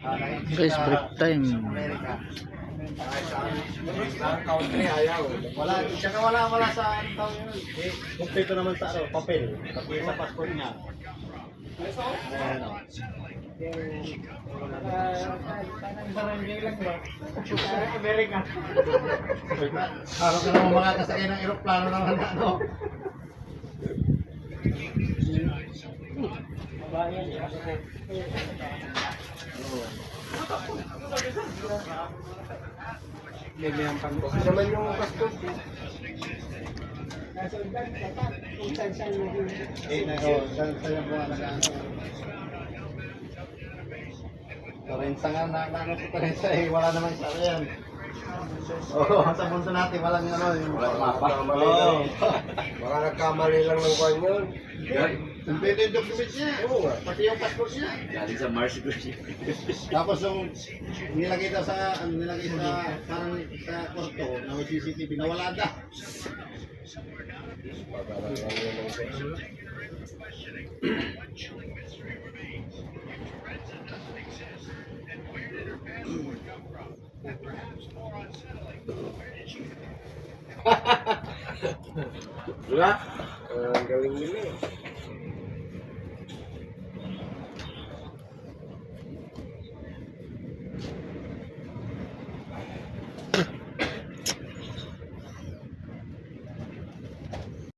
Guys, break time. Country ayaw. Wala, tsaka wala sa ano tawag yun. Eh, kumpleto naman sa ano, papel. Pati sa passport niya. Ayan o. Barangay lang ba? Amerika. Araw ka naman makakasakay ng aeroplano naman na ano. Bayan niya. Lilihan pang bukas. Naman yung passport. Nasundan ka pa. Kung saan naging. Sa yung mga nag-ano. Karensa nga na ano si Karensa eh, wala naman sa yan. Oo, sa punto natin walang ano, yung mapa. Oo. Baka nagkamali lang ng kwan yun. Pwede yung document niya. Oo, pati yung passport niya. Galing sa Mars ko siya. Tapos yung nilagay daw sa, nilagay sa, parang sa kwarto, na may CCTV, nawala na. Wala. Ang galing nila eh.